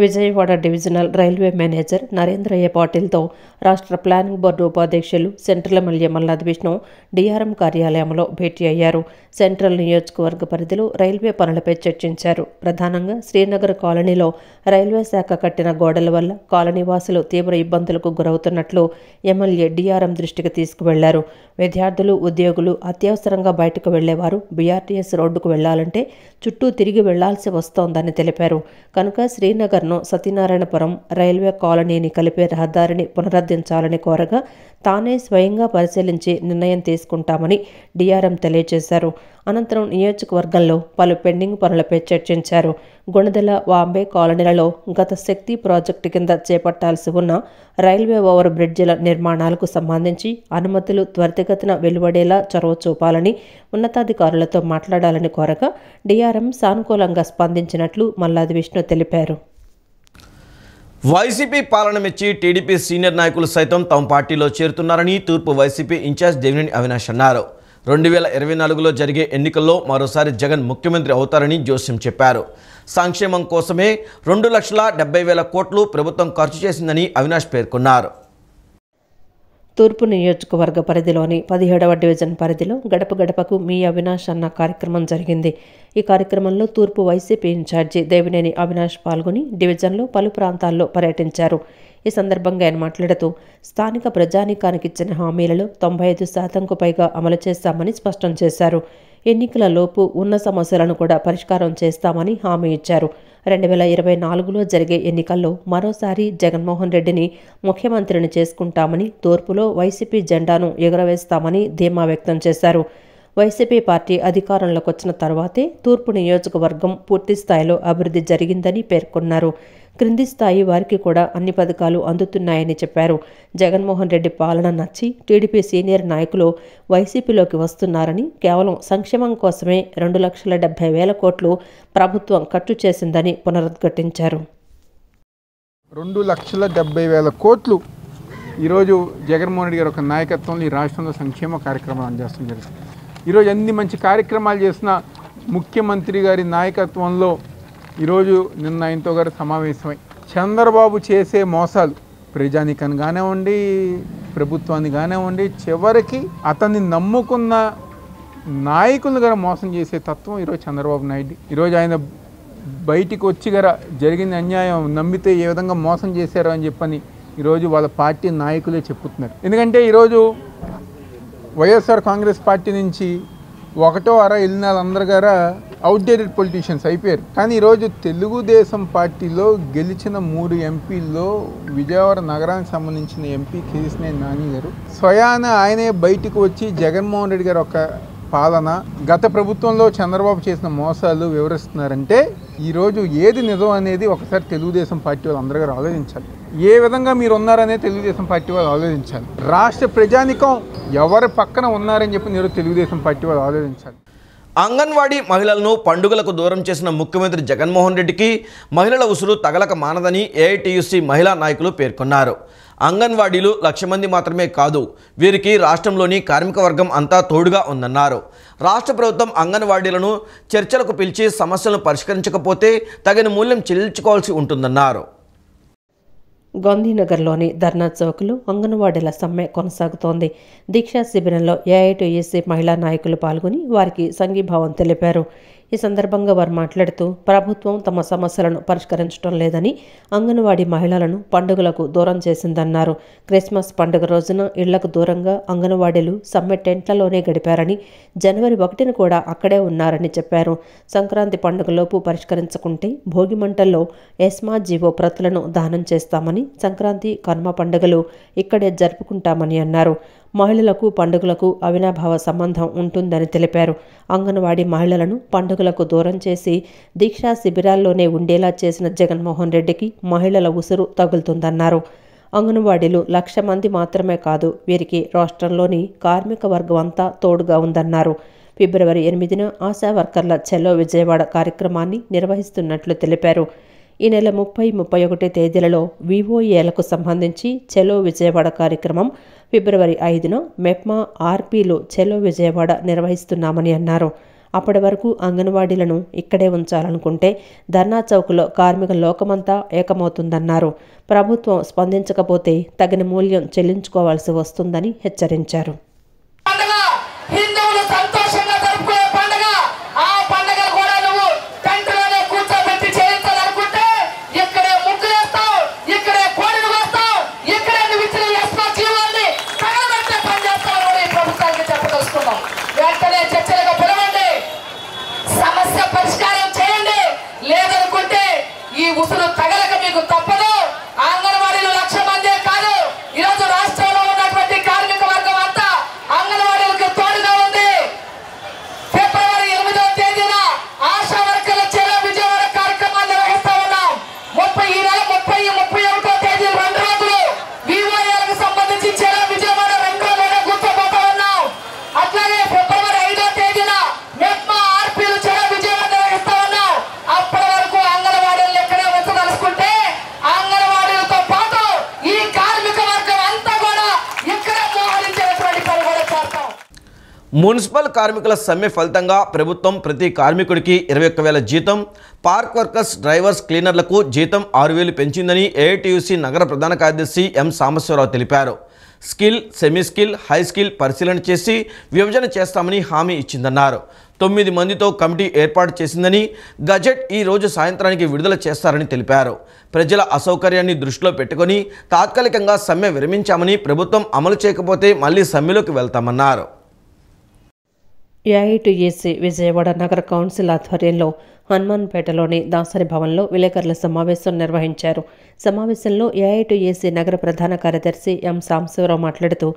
[SPEAKER 2] Vijayawada divisional railway manager Narendra A పాటిల్తో రాష్ట్ర ప్లానింగ్ బోర్డు ఉపాధ్యక్షులు, central MLA Malladi Vishnu DRM కార్యాలయంలో భేటీ అయ్యారు. సెంట్రల్ నియోజకవర్గ పరిధిలో రైల్వే పనులపై చర్చించారు. ప్రధానంగా శ్రీనగర్ కాలనీలో రైల్వే శాఖ కట్టిన గోడల వల్ల కాలనీవాసులు తీవ్ర ఇబ్బందులకు గురవుతున్నట్లు ఎమ్మెల్యే డిఆర్ఎం దృష్టికి తీసుకువెళ్లారు. విద్యార్థులు, ఉద్యోగులు అత్యవసరంగా బయటకు వెళ్లేవారు బీఆర్టీఎస్ రోడ్డుకు వెళ్లాలంటే చుట్టూ తిరిగి వెళ్లాల్సి వస్తోందని తెలిపారు. కనుక శ్రీనగర్ను సత్యనారాయణపురం రైల్వే కాలనీని కలిపే రహదారిని పునరుద్ధరించాలని కోరగా తానే స్వయంగా పరిశీలించి నిర్ణయం తీసుకుంటామని డిఆర్ఎం తెలియజేశారు. అనంతరం నియోజకవర్గంలో పలు పెండింగ్ పనులపై చర్చించారు. గుణదల, వాంబే కాలనీలలో గత శక్తి ప్రాజెక్టు కింద చేపట్టాల్సి ఉన్న రైల్వే ఓవర్ బ్రిడ్జిల నిర్మాణాలకు సంబంధించి అనుమతులు త్వరితగతిన వెలువడేలా చొరవ చూపాలని ఉన్నతాధికారులతో మాట్లాడాలని కోరగా డిఆర్ఎం సానుకూలంగా స్పందించినట్లు మల్లాది విష్ణు తెలిపారు.
[SPEAKER 1] వైసీపీ పాలన మెచ్చి టీడీపీ సీనియర్ నాయకులు సైతం తమ పార్టీలో చేరుతున్నారని తూర్పు వైసీపీ ఇన్ఛార్జ్ దేవినేని అవినాష్ అన్నారు. 2024లో జరిగే ఎన్నికల్లో మరోసారి జగన్ ముఖ్యమంత్రి అవుతారని జోస్యం చెప్పారు. సంక్షేమం కోసమే 2,70,000 కోట్లు ప్రభుత్వం ఖర్చు చేసిందని అవినాష్ పేర్కొన్నారు.
[SPEAKER 2] తూర్పు నియోజకవర్గ పరిధిలోని 17వ డివిజన్ పరిధిలో గడప గడపకు మీ అవినాష్ అన్న కార్యక్రమం జరిగింది. ఈ కార్యక్రమంలో తూర్పు వైసీపీ ఇన్ఛార్జి దేవినేని అవినాష్ పాల్గొని డివిజన్లో పలు ప్రాంతాల్లో పర్యటించారు. ఈ సందర్భంగా ఆయన మాట్లాడుతూ స్థానిక ప్రజానీకానికి ఇచ్చిన హామీలలో 95% పైగా అమలు చేస్తామని స్పష్టం చేశారు. ఎన్నికల లోపు ఉన్న సమస్యలను కూడా పరిష్కారం చేస్తామని హామీ ఇచ్చారు. 2024లో జరిగే ఎన్నికల్లో మరోసారి జగన్మోహన్ రెడ్డిని ముఖ్యమంత్రిని చేసుకుంటామని, తూర్పులో వైసీపీ జెండాను ఎగురవేస్తామని ధీమా వ్యక్తం చేశారు. వైసీపీ పార్టీ అధికారంలోకి వచ్చిన తర్వాతే తూర్పు నియోజకవర్గం పూర్తి స్థాయిలో అభివృద్ధి జరిగిందని పేర్కొన్నారు. క్రింది స్థాయి వారికి కూడా అన్ని పథకాలు అందుతున్నాయని చెప్పారు. జగన్మోహన్ రెడ్డి పాలన నచ్చి టీడీపీ సీనియర్ నాయకులు వైసీపీలోకి వస్తున్నారని, కేవలం సంక్షేమం కోసమే 2,70,000 కోట్లు ప్రభుత్వం ఖర్చు చేసిందని పునరుద్ఘాటించారు.
[SPEAKER 8] 2,70,000 కోట్లు ఈరోజు జగన్మోహన్ రెడ్డి గారి ఒక నాయకత్వంలో ఈ రాష్ట్రంలో సంక్షేమ కార్యక్రమాలు అందజేస్తాం జరిగింది. ఈరోజు అన్ని మంచి కార్యక్రమాలు చేసిన ముఖ్యమంత్రి గారి నాయకత్వంలో ఈరోజు నిన్న ఆయనతో గారు సమావేశమై చంద్రబాబు చేసే మోసాలు ప్రజానికాన్ని కానివ్వండి, ప్రభుత్వాన్ని కానివ్వండి, చివరికి అతన్ని నమ్ముకున్న నాయకులను గారు మోసం చేసే తత్వం ఈరోజు చంద్రబాబు నాయుడు. ఈరోజు ఆయన బయటికి వచ్చి గారు జరిగిన అన్యాయం నమ్మితే ఏ విధంగా మోసం చేశారో అని చెప్పని ఈరోజు వాళ్ళ పార్టీ నాయకులే చెప్పుతున్నారు. ఎందుకంటే ఈరోజు వైఎస్ఆర్ కాంగ్రెస్ పార్టీ నుంచి ఒకటో అర వెళ్ళిన వాళ్ళందరూ గారా అవుట్డేటెడ్ పొలిటీషియన్స్ అయిపోయారు. కానీ ఈరోజు తెలుగుదేశం పార్టీలో గెలిచిన 3 ఎంపీల్లో విజయవాడ నగరానికి సంబంధించిన ఎంపీ కేశినేని నాని గారు స్వయాన ఆయనే బయటికి వచ్చి జగన్మోహన్ రెడ్డి గారు ఒక పాలన, గత ప్రభుత్వంలో చంద్రబాబు చేసిన మోసాలు వివరిస్తున్నారంటే ఈరోజు ఏది నిజం అనేది ఒకసారి తెలుగుదేశం పార్టీ వాళ్ళు అందరూ ఆలోచించాలి. ఏ విధంగా మీరు ఉన్నారనే తెలుగుదేశం పార్టీ వాళ్ళు ఆలోచించాలి. రాష్ట్ర ప్రజానికం ఎవరి పక్కన ఉన్నారని చెప్పి మీరు తెలుగుదేశం పార్టీ వాళ్ళు ఆలోచించాలి.
[SPEAKER 1] అంగన్వాడీ మహిళలను పండుగలకు దూరం చేసిన ముఖ్యమంత్రి జగన్మోహన్ రెడ్డికి మహిళల ఉసురు తగలక మానదని ఏఐటీయూసీ మహిళా నాయకులు పేర్కొన్నారు. అంగన్వాడీలు 1,00,000 మంది మాత్రమే కాదు, వీరికి రాష్ట్రంలోని కార్మిక వర్గం అంతా తోడుగా ఉందన్నారు. రాష్ట్ర ప్రభుత్వం అంగన్వాడీలను చర్చలకు పిలిచి సమస్యలను పరిష్కరించకపోతే తగిన మూల్యం చెల్లించుకోవాల్సి ఉంటుందన్నారు.
[SPEAKER 2] గాంధీనగర్లోని ధర్నా చౌక్లో అంగన్వాడీల సమ్మె కొనసాగుతోంది. దీక్షా శిబిరంలో ఏఐటీయూసీ మహిళా నాయకులు పాల్గొని వారికి సంఘీభావం తెలిపారు. ఈ సందర్భంగా వారు మాట్లాడుతూ ప్రభుత్వం తమ సమస్యలను పరిష్కరించడం లేదని, అంగన్వాడీ మహిళలను పండుగలకు దూరం చేసిందన్నారు. క్రిస్మస్ పండుగ రోజున ఇళ్లకు దూరంగా అంగన్వాడీలు సమ్మె టెంట్లలోనే గడిపారని, జనవరి 1న కూడా అక్కడే ఉన్నారని చెప్పారు. సంక్రాంతి పండుగలోపు పరిష్కరించకుంటే భోగి మంటల్లో ఎస్మా జీవో ప్రతులను దానం చేస్తామని, సంక్రాంతి కనుమ పండుగలు ఇక్కడే జరుపుకుంటామని అన్నారు. మహిళలకు పండుగలకు అవినాభావ సంబంధం ఉంటుందని తెలిపారు. అంగన్వాడీ మహిళలను పండుగలకు దూరం చేసి దీక్షా శిబిరాల్లోనే ఉండేలా చేసిన జగన్మోహన్ రెడ్డికి మహిళల ఉసురు తగులుతుందన్నారు. అంగన్వాడీలు 1,00,000 మంది మాత్రమే కాదు, వీరికి రాష్ట్రంలోని కార్మిక వర్గం అంతా తోడుగా ఉందన్నారు. ఫిబ్రవరి 8న ఆశా వర్కర్ల చెలో విజయవాడ కార్యక్రమాన్ని నిర్వహిస్తున్నట్లు తెలిపారు. ఈ నెల 30, 31 తేదీలలో వివోఏలకు సంబంధించి చెలో విజయవాడ కార్యక్రమం, ఫిబ్రవరి 5న మెప్మా ఆర్పీలు చెలో విజయవాడ నిర్వహిస్తున్నామని అన్నారు. అప్పటి వరకు అంగన్వాడీలను ఇక్కడే ఉంచాలనుకుంటే ధర్నా చౌక్లో కార్మిక లోకమంతా ఏకమవుతుందన్నారు. ప్రభుత్వం స్పందించకపోతే తగిన మూల్యం చెల్లించుకోవాల్సి వస్తుందని హెచ్చరించారు.
[SPEAKER 9] ఉసురు తగలక మీకు తప్పదు. అంగన్వాడీలు 1,00,000 మందే కాదు, ఈరోజు రాష్ట్రంలో ఉన్నటువంటి కార్మిక వర్గం అంతా అంగన్వాడీలకు తోడుగా ఉంది. ఫిబ్రవరి 8వ తేదీన ఆశా వర్కర్ల చెలో విజయవాడ కార్యక్రమాన్ని నిర్వహిస్తా ఉన్నాం. ఈ నెల 30, 31వ తేదీ 2 రోజులు వివోఏలకు సంబంధించి చెలో విజయవాడ 2 రోజులుగా కూర్చోబోతా ఉన్నాం. అట్లాగే ఫిబ్రవరి 5వ తేదీన మెప్మా ఆర్పీలు చెలో విజయవాడ నిర్వహిస్తా ఉన్నాం. అప్పటి వరకు అంగన్వాడీలు ఎక్కడే ఉంచదలుచుకుంటే అంగన్వాడీలతో పాటు ఈ కార్మిక వర్గం అంతా కూడా ఇక్కడే మోహరించేటువంటి పని కూడా చేస్తాం.
[SPEAKER 1] మున్సిపల్ కార్మికుల సమ్మె ఫలితంగా ప్రభుత్వం ప్రతి కార్మికుడికి 21,000 జీతం, పార్క్ వర్కర్స్, డ్రైవర్స్, క్లీనర్లకు జీతం 6,000 పెంచిందని ఏఐటీయూసీ నగర ప్రధాన కార్యదర్శి ఎం సాంబశివరావు తెలిపారు. Skill, semi skill, high skill పరిశీలన చేసి విభజన చేస్తామని హామీ ఇచ్చిందన్నారు. 9 మందితో కమిటీ ఏర్పాటు చేసిందని, గజెట్ ఈ రోజు సాయంత్రానికి విడుదల చేస్తారని తెలిపారు. ప్రజల అసౌకర్యాన్ని దృష్టిలో పెట్టుకుని తాత్కాలికంగా సమ్మె విరమించామని, ప్రభుత్వం అమలు చేయకపోతే మళ్లీ సమ్మెలోకి వెళ్తామన్నారు.
[SPEAKER 2] ఏఐటీయూసీ విజయవాడ నగర కౌన్సిల్ ఆధ్వర్యంలో హనుమాన్పేటలోని దాసరి భవన్లో విలేకరుల సమావేశం నిర్వహించారు. సమావేశంలో ఏఐటీయూసీ నగర ప్రధాన కార్యదర్శి ఎం సాంబశివరావు మాట్లాడుతూ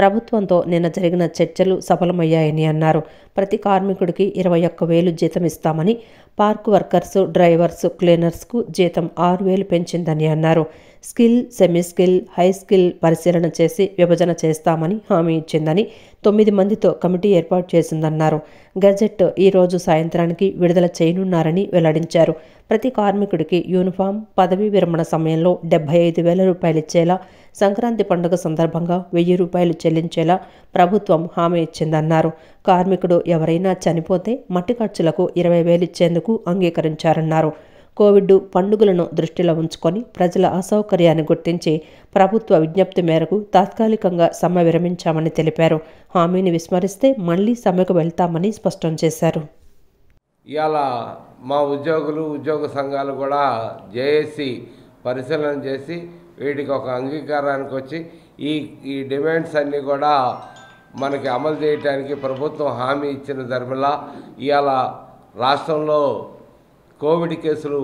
[SPEAKER 2] ప్రభుత్వంతో నిన్న జరిగిన చర్చలు సఫలమయ్యాయని అన్నారు. ప్రతి కార్మికుడికి 21,000 జీతం ఇస్తామని, పార్క్ వర్కర్స్, డ్రైవర్స్, క్లీనర్స్కు జీతం 6,000 పెంచిందని అన్నారు. Skill, semi skill, high skill పరిశీలన చేసి విభజన చేస్తామని హామీ ఇచ్చిందని, 9 మందితో కమిటీ ఏర్పాటు చేసిందన్నారు. గజెట్ ఈ రోజు సాయంత్రానికి విడుదల చేయనున్నారని వెల్లడించారు. ప్రతి కార్మికుడికి యూనిఫామ్, పదవీ విరమణ సమయంలో 75,000 రూపాయలు ఇచ్చేలా, సంక్రాంతి పండుగ సందర్భంగా 1,000 రూపాయలు చెల్లించేలా ప్రభుత్వం హామీ ఇచ్చిందన్నారు. కార్మికుడు ఎవరైనా చనిపోతే మట్టి ఖర్చులకు 20,000 ఇచ్చేందుకు అంగీకరించారన్నారు. కోవిడ్ పండుగలను దృష్టిలో ఉంచుకొని ప్రజల అసౌకర్యాన్ని గుర్తించి ప్రభుత్వ విజ్ఞప్తి మేరకు తాత్కాలికంగా సమ్మె విరమించామని తెలిపారు. హామీని విస్మరిస్తే మళ్లీ సమ్మెకు వెళ్తామని స్పష్టం చేశారు.
[SPEAKER 10] ఇవాళ మా ఉద్యోగ సంఘాలు కూడా జేఏసీ పరిశీలన చేసి వీటికి ఒక అంగీకారానికి వచ్చి ఈ డిమాండ్స్ అన్నీ కూడా మనకి అమలు చేయడానికి ప్రభుత్వం హామీ ఇచ్చిన ధర్మలా ఇవాళ రాష్ట్రంలో కోవిడ్ కేసులు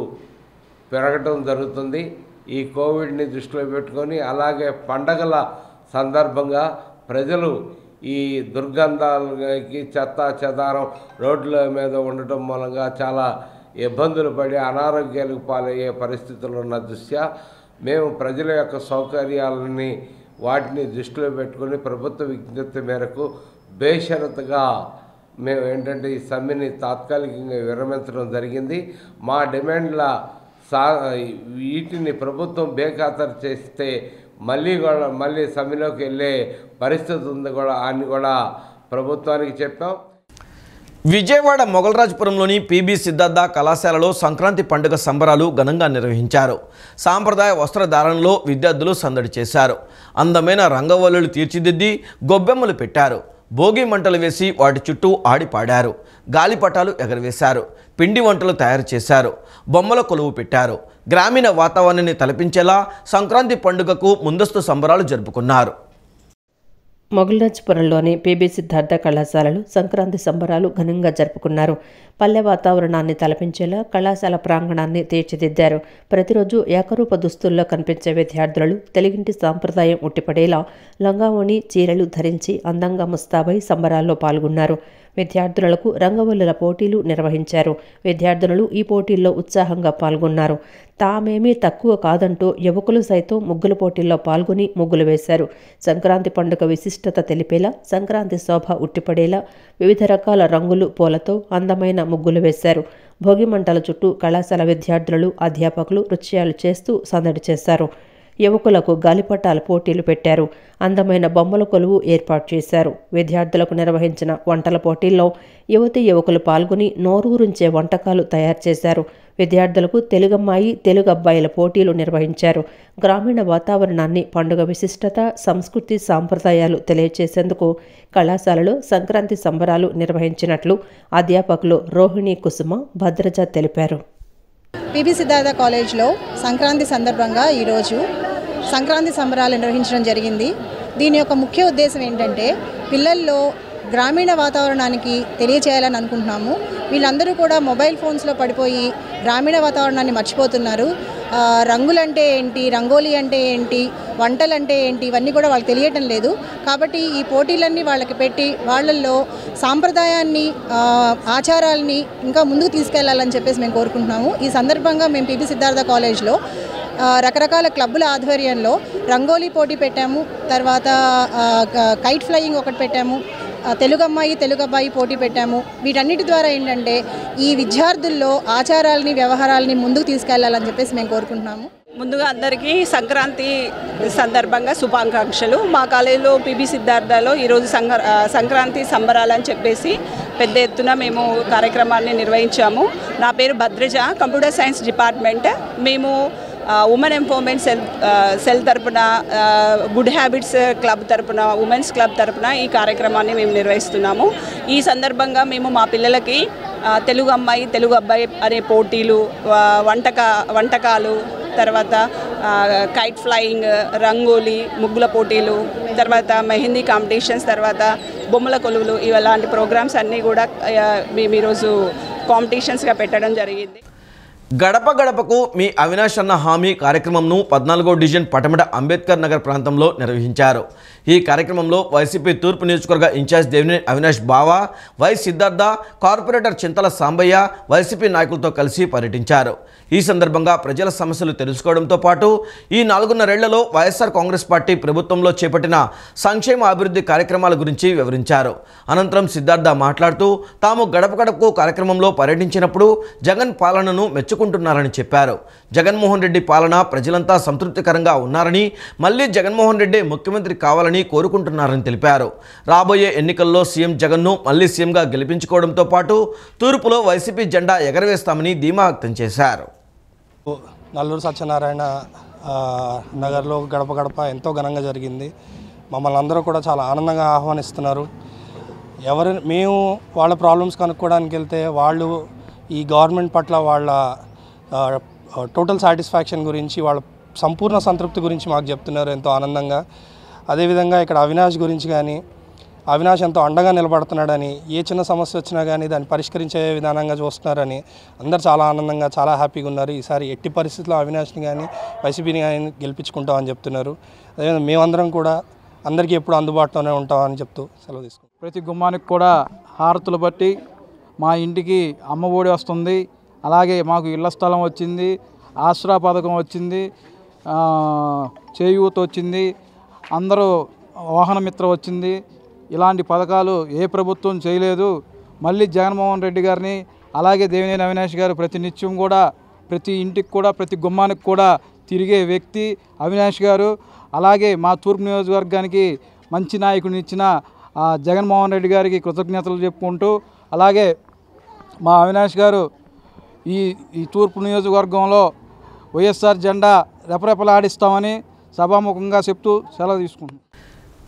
[SPEAKER 10] పెరగటం జరుగుతుంది. ఈ కోవిడ్ని దృష్టిలో పెట్టుకొని అలాగే పండగల సందర్భంగా ప్రజలు ఈ దుర్గంధాలకి చెత్త చెదారం రోడ్ల మీద ఉండటం మూలంగా చాలా ఇబ్బందులు పడి అనారోగ్యాలకు పాలయ్యే పరిస్థితులు ఉన్న దృష్ట్యా మేము ప్రజల యొక్క సౌకర్యాలని వాటిని దృష్టిలో పెట్టుకుని ప్రభుత్వ విజ్ఞప్తి మేరకు బేషరతుగా మేము ఏంటంటే ఈ సమ్మెని తాత్కాలికంగా విరమించడం జరిగింది. మా డిమాండ్ల వీటిని ప్రభుత్వం బేఖాతరు చేస్తే మళ్ళీ సమ్మెలోకి వెళ్ళే పరిస్థితి ఉంది అని కూడా ప్రభుత్వానికి చెప్పాం.
[SPEAKER 1] విజయవాడ మొగల్రాజపురంలోని పీబీ సిద్ధార్థ కళాశాలలో సంక్రాంతి పండుగ సంబరాలు ఘనంగా నిర్వహించారు. సాంప్రదాయ వస్త్రధారణలో విద్యార్థులు సందడి చేశారు. అందమైన రంగవల్లులు తీర్చిదిద్ది గొబ్బెమ్మలు పెట్టారు. భోగి మంటలు వేసి వాటి చుట్టూ ఆడిపాడారు. గాలిపటాలు ఎగరవేశారు. పిండి వంటలు తయారు చేశారు. బొమ్మల కొలువు పెట్టారు. గ్రామీణ వాతావరణాన్ని తలపించేలా సంక్రాంతి పండుగకు ముందస్తు సంబరాలు జరుపుకున్నారు.
[SPEAKER 2] మొగల్రాజ్పురంలోని పీబీ సిద్ధార్థ కళాశాలలో సంక్రాంతి సంబరాలు ఘనంగా జరుపుకున్నారు. పల్లె వాతావరణాన్ని తలపించేలా కళాశాల ప్రాంగణాన్ని తీర్చిదిద్దారు. ప్రతిరోజు ఏకరూప దుస్తుల్లో కనిపించే విద్యార్థులు తెలుగింటి సాంప్రదాయం ఉట్టిపడేలా లంగావోణి చీరలు ధరించి అందంగా ముస్తాబై సంబరాల్లో పాల్గొన్నారు. విద్యార్థులకు రంగవల్లుల పోటీలు నిర్వహించారు. విద్యార్థులు ఈ పోటీల్లో ఉత్సాహంగా పాల్గొన్నారు. తామేమీ తక్కువ కాదంటూ యువకులు సైతం ముగ్గుల పోటీల్లో పాల్గొని ముగ్గులు వేశారు. సంక్రాంతి పండుగ విశిష్టత తెలిపేలా సంక్రాంతి శోభ ఉట్టిపడేలా వివిధ రకాల రంగులు పూలతో అందమైన ముగ్గులు వేశారు. భోగి మంటల చుట్టూ కళాశాల విద్యార్థులు అధ్యాపకులు నృత్యాలు చేస్తూ సందడి చేశారు. యువకులకు గాలిపటాల పోటీలు పెట్టారు. అందమైన బొమ్మల కొలువు ఏర్పాటు చేశారు. విద్యార్థులకు నిర్వహించిన వంటల పోటీల్లో యువకులు పాల్గొని నోరూరించే వంటకాలు తయారు చేశారు. విద్యార్థులకు తెలుగమ్మాయి తెలుగు అబ్బాయిల పోటీలు నిర్వహించారు. గ్రామీణ వాతావరణాన్ని, పండుగ విశిష్టత, సంస్కృతి సాంప్రదాయాలు తెలియచేసేందుకు కళాశాలలో సంక్రాంతి సంబరాలు నిర్వహించినట్లు అధ్యాపకులు రోహిణి కుసుమ భద్రజ తెలిపారు.
[SPEAKER 11] పీబీ సిద్ధార్థ కాలేజ్లో సంక్రాంతి సందర్భంగా ఈరోజు సంక్రాంతి సంబరాలు నిర్వహించడం జరిగింది. దీని యొక్క ముఖ్య ఉద్దేశం ఏంటంటే పిల్లల్లో గ్రామీణ వాతావరణానికి తెలియచేయాలని అనుకుంటున్నాము. వీళ్ళందరూ కూడా మొబైల్ ఫోన్స్లో పడిపోయి గ్రామీణ వాతావరణాన్ని మర్చిపోతున్నారు. రంగులంటే ఏంటి, రంగోలీ అంటే ఏంటి, వంటలు అంటే ఏంటి, ఇవన్నీ కూడా వాళ్ళకి తెలియటం లేదు. కాబట్టి ఈ పోటీలన్నీ వాళ్ళకి పెట్టి వాళ్ళల్లో సాంప్రదాయాన్ని, ఆచారాలని ఇంకా ముందుకు తీసుకెళ్లాలని చెప్పేసి మేము కోరుకుంటున్నాము. ఈ సందర్భంగా మేము పీబీ సిద్ధార్థ కాలేజ్లో రకరకాల క్లబ్బుల ఆధ్వర్యంలో రంగోలీ పోటీ పెట్టాము. తర్వాత కైట్ ఫ్లయింగ్ ఒకటి పెట్టాము. తెలుగు అమ్మాయి తెలుగు అబ్బాయి పోటీ పెట్టాము. వీటన్నిటి ద్వారా ఏంటంటే ఈ విద్యార్థుల్లో ఆచారాలని, వ్యవహారాలని ముందుకు తీసుకెళ్లాలని చెప్పేసి మేము కోరుకుంటున్నాము.
[SPEAKER 12] ముందుగా అందరికీ సంక్రాంతి సందర్భంగా శుభాకాంక్షలు. మా కాలేజీలో పీబీ సిద్ధార్థలో ఈరోజు సంక్రాంతి సంబరాలని చెప్పేసి పెద్ద ఎత్తున మేము కార్యక్రమాన్ని నిర్వహించాము. నా పేరు భద్రజ, కంప్యూటర్ సైన్స్ డిపార్ట్మెంట్. మేము ఉమెన్ ఎంపవర్మెంట్ సెల్ తరపున, గుడ్ హ్యాబిట్స్ క్లబ్ తరపున, ఉమెన్స్ క్లబ్ తరపున ఈ కార్యక్రమాన్ని మేము నిర్వహిస్తున్నాము. ఈ సందర్భంగా మేము మా పిల్లలకి తెలుగు అమ్మాయి తెలుగు అబ్బాయి అనే పోటీలు, వంటకాలు, తర్వాత కైట్ ఫ్లయింగ్, రంగోలీ, ముగ్గుల పోటీలు, తర్వాత మెహందీ కాంపిటీషన్స్, తర్వాత బొమ్మల కొలువులు, ఇలాంటి ప్రోగ్రామ్స్ అన్నీ కూడా మేము ఈరోజు కాంపిటీషన్స్గా పెట్టడం జరిగింది.
[SPEAKER 1] గడప గడపకు మీ అవినాష్ అన్న హామీ కార్యక్రమంను 14వ డివిజన్ పటమట అంబేద్కర్ నగర్ ప్రాంతంలో నిర్వహించారు. ఈ కార్యక్రమంలో వైసీపీ తూర్పు నియోజకవర్గ ఇన్ఛార్జ్ దేవినేని అవినాష్ బావా, వై సిద్ధార్థ, కార్పొరేటర్ చింతల సాంబయ్య వైసీపీ నాయకులతో కలిసి పర్యటించారు. ఈ సందర్భంగా ప్రజల సమస్యలు తెలుసుకోవడంతో పాటు ఈ 4.5 వైఎస్ఆర్ కాంగ్రెస్ పార్టీ ప్రభుత్వంలో చేపట్టిన సంక్షేమ అభివృద్ధి కార్యక్రమాల గురించి వివరించారు. అనంతరం సిద్ధార్థ మాట్లాడుతూ తాము గడప గడపకు కార్యక్రమంలో పర్యటించినప్పుడు జగన్ పాలనను మెచ్చుకుంటున్నారని చెప్పారు. జగన్మోహన్ రెడ్డి పాలన ప్రజలంతా సంతృప్తికరంగా ఉన్నారని, మళ్లీ జగన్మోహన్ రెడ్డి ముఖ్యమంత్రి కావాలని కోరుకుంటున్నారని తెలిపారు. రాబోయే ఎన్నికల్లో సీఎం జగన్ను మళ్లీ సీఎంగా గెలిపించుకోవడంతో పాటు తూర్పులో వైసీపీ జెండా ఎగరవేస్తామని ధీమా వ్యక్తం చేశారు.
[SPEAKER 13] నల్లూరు సత్యనారాయణ నగర్లో గడప గడప ఎంతో ఘనంగా జరిగింది. మమ్మల్ని అందరూ కూడా చాలా ఆనందంగా ఆహ్వానిస్తున్నారు. మేము వాళ్ళ ప్రాబ్లమ్స్ కనుక్కోవడానికి వెళ్తే వాళ్ళు ఈ గవర్నమెంట్ పట్ల వాళ్ళ టోటల్ సాటిస్ఫాక్షన్ గురించి, వాళ్ళ సంపూర్ణ సంతృప్తి గురించి మాకు చెప్తున్నారు ఎంతో ఆనందంగా. అదేవిధంగా ఇక్కడ అవినాష్ గురించి కానీ, అవినాష్ ఎంతో అండగా నిలబడుతున్నాడని, ఏ చిన్న సమస్య వచ్చినా కానీ దాన్ని పరిష్కరించే విధానంగా చూస్తున్నారని అందరు చాలా ఆనందంగా, చాలా హ్యాపీగా ఉన్నారు. ఈసారి ఎట్టి పరిస్థితుల్లో అవినాష్ని కానీ వైసీపీని కానీ గెలిపించుకుంటామని చెప్తున్నారు. అదేవిధంగా మేమందరం కూడా అందరికీ ఎప్పుడు అందుబాటులోనే ఉంటామని చెప్తూ సెలవు తీసుకుంటాం.
[SPEAKER 14] ప్రతి గుమ్మానికి కూడా హారతులు బట్టి మా ఇంటికి అమ్మ ఒడి వస్తుంది, అలాగే మాకు ఇళ్ల స్థలం వచ్చింది, ఆసరా పథకం వచ్చింది, చేయూత వచ్చింది, అందరూ వాహన మిత్ర వచ్చింది. ఇలాంటి పథకాలు ఏ ప్రభుత్వం చేయలేదు. మళ్ళీ జగన్మోహన్ రెడ్డి గారిని, అలాగే దేవినేని అవినాష్ గారు ప్రతి నిత్యం కూడా ప్రతి ఇంటికి కూడా ప్రతి గుమ్మానికి కూడా తిరిగే వ్యక్తి అవినాష్ గారు. అలాగే మా తూర్పు నియోజకవర్గానికి మంచి నాయకుడిని ఇచ్చిన జగన్మోహన్ రెడ్డి గారికి కృతజ్ఞతలు చెప్పుకుంటూ, అలాగే మా అవినాష్ గారు ఈ తూర్పు నియోజకవర్గంలో వైఎస్ఆర్ జెండా రెపరెపలాడిస్తామని సభాముఖంగా చెప్తూ సెలవు తీసుకుంటున్నాం.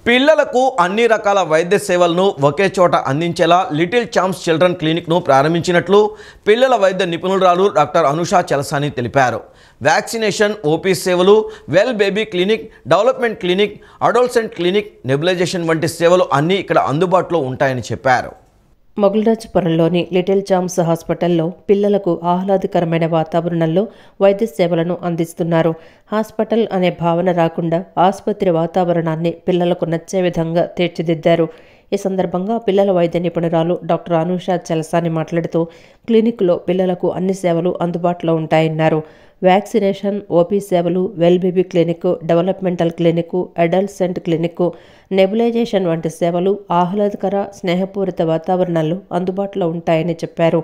[SPEAKER 1] పిల్లలకు అన్ని రకాల వైద్య సేవలను ఒకే చోట అందించేలా లిటిల్ ఛాంప్స్ చిల్డ్రన్ క్లినిక్ను ప్రారంభించినట్లు పిల్లల వైద్య నిపుణురాలు డాక్టర్ అనుషా చలసాని తెలిపారు. వ్యాక్సినేషన్, ఓపీ సేవలు, well baby clinic, development clinic, adolescent clinic, nebulisation వంటి సేవలు అన్నీ ఇక్కడ అందుబాటులో ఉంటాయని చెప్పారు.
[SPEAKER 2] మొగల్రాజ్పురంలోని లిటిల్ ఛాంప్స్ హాస్పిటల్లో పిల్లలకు ఆహ్లాదకరమైన వాతావరణంలో వైద్య సేవలను అందిస్తున్నారు. హాస్పిటల్ అనే భావన రాకుండా ఆసుపత్రి వాతావరణాన్ని పిల్లలకు నచ్చే విధంగా తీర్చిదిద్దారు. ఈ సందర్భంగా పిల్లల వైద్య నిపుణురాలు డాక్టర్ అనుషా చలసాని మాట్లాడుతూ క్లినిక్లో పిల్లలకు అన్ని సేవలు అందుబాటులో ఉంటాయన్నారు. వ్యాక్సినేషన్, ఓపీ సేవలు, well baby clinic, developmental clinic, adolescent clinic, nebulisation వంటి సేవలు ఆహ్లాదకర, స్నేహపూరిత వాతావరణాల్లో అందుబాటులో ఉంటాయని చెప్పారు.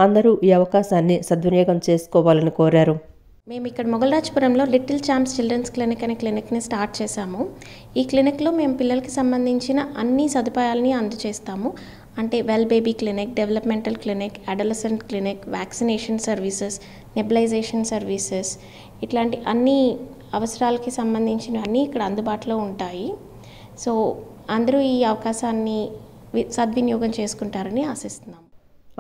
[SPEAKER 2] అందరూ ఈ అవకాశాన్ని సద్వినియోగం చేసుకోవాలని కోరారు.
[SPEAKER 15] మేము ఇక్కడ మొగల్రాజ్పురంలో లిటిల్ ఛాంప్స్ చిల్డ్రన్స్ క్లినిక్ అనే క్లినిక్ని స్టార్ట్ చేశాము. ఈ క్లినిక్లో మేము పిల్లలకి సంబంధించిన అన్ని సదుపాయాలని అందజేస్తాము. అంటే well baby clinic, developmental clinic, adolescent clinic, vaccination services, nebulisation services, ఇట్లాంటి అన్ని అవసరాలకి సంబంధించిన అన్నీ ఇక్కడ అందుబాటులో ఉంటాయి. సో అందరూ ఈ అవకాశాన్ని సద్వినియోగం చేసుకుంటారని ఆశిస్తున్నాం.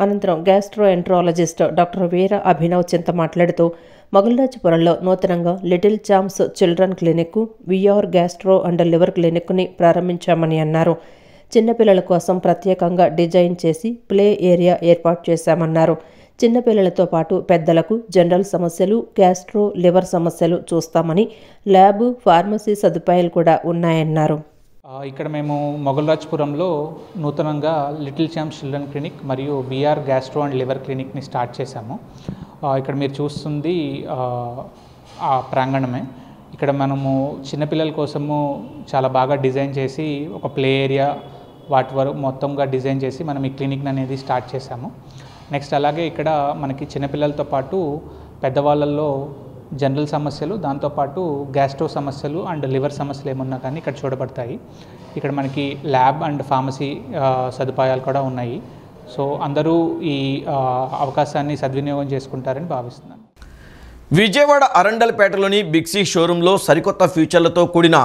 [SPEAKER 2] అనంతరం గ్యాస్ట్రోఎంట్రాలజిస్ట్ డాక్టర్ వీర అభినవ్ చింత మాట్లాడుతూ మొగల్రాజ్పురంలో నూతనంగా little champs children clinic, VR gastro and liver క్లినిక్ని ప్రారంభించామని అన్నారు. చిన్నపిల్లల కోసం ప్రత్యేకంగా డిజైన్ చేసి ప్లే ఏరియా ఏర్పాటు చేశామన్నారు. చిన్నపిల్లలతో పాటు పెద్దలకు జనరల్ సమస్యలు, గ్యాస్ట్రో, లివర్ సమస్యలు చూస్తామని, ల్యాబ్, ఫార్మసీ సదుపాయాలు కూడా ఉన్నాయన్నారు.
[SPEAKER 16] ఇక్కడ మేము మొగల్రాజ్పురంలో నూతనంగా లిటిల్ ఛాంప్స్ చిల్డ్రన్ క్లినిక్ మరియు విఆర్ గ్యాస్ట్రో అండ్ లివర్ క్లినిక్ని స్టార్ట్ చేశాము. ఇక్కడ మీరు చూస్తుంది ఆ ప్రాంగణమే. ఇక్కడ మనము చిన్నపిల్లల కోసము చాలా బాగా డిజైన్ చేసి ఒక ప్లే ఏరియా వాటి వరకు మొత్తంగా డిజైన్ చేసి మనం ఈ క్లినిక్ అనేది స్టార్ట్ చేశాము. నెక్స్ట్ అలాగే ఇక్కడ మనకి చిన్నపిల్లలతో పాటు పెద్దవాళ్ళల్లో జనరల్ సమస్యలు, దాంతోపాటు గ్యాస్ట్రో సమస్యలు అండ్ లివర్ సమస్యలు ఏమున్నా కానీ ఇక్కడ చూడబడతాయి. ఇక్కడ మనకి ల్యాబ్ అండ్ ఫార్మసీ సదుపాయాలు కూడా ఉన్నాయి. సో అందరూ ఈ అవకాశాన్ని సద్వినియోగం చేసుకుంటారని భావిస్తున్నాను.
[SPEAKER 1] విజయవాడ అరండల్పేటలోని బిగ్సీ షోరూంలో సరికొత్త ఫీచర్లతో కూడిన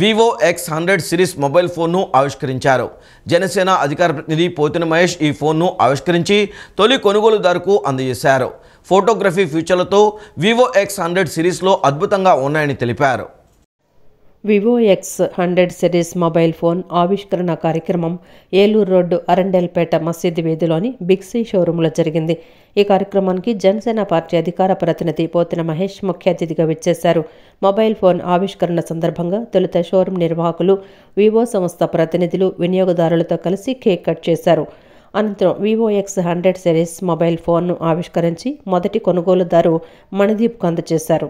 [SPEAKER 1] వివో X100 సిరీస్ మొబైల్ ఫోన్ను ఆవిష్కరించారు. జనసేన అధికార ప్రతినిధి పోతిన మహేష్ ఈ ఫోన్ను ఆవిష్కరించి తొలి కొనుగోలుదారుకు అందజేశారు. ఫోటోగ్రఫీ ఫీచర్లతో వివో X100 సిరీస్లో అద్భుతంగా ఉన్నాయని తెలిపారు.
[SPEAKER 2] Vivo X100 series mobile phone ఆవిష్కరణ కార్యక్రమం ఏలూరు రోడ్డు అరండల్పేట మసీదు వీధిలోని బిగ్సీ షోరూంలో జరిగింది. ఈ కార్యక్రమానికి జనసేన పార్టీ అధికార ప్రతినిధి పోతిన మహేష్ ముఖ్య అతిథిగా విచ్చేశారు. మొబైల్ ఫోన్ ఆవిష్కరణ సందర్భంగా తొలుత షోరూం నిర్వాహకులు, వివో సంస్థ ప్రతినిధులు వినియోగదారులతో కలిసి కేక్ కట్ చేశారు. అనంతరం వివో X100 సిరీస్ మొబైల్ ఫోన్ను ఆవిష్కరించి మొదటి కొనుగోలుదారు మణిదీప్కు అందజేశారు.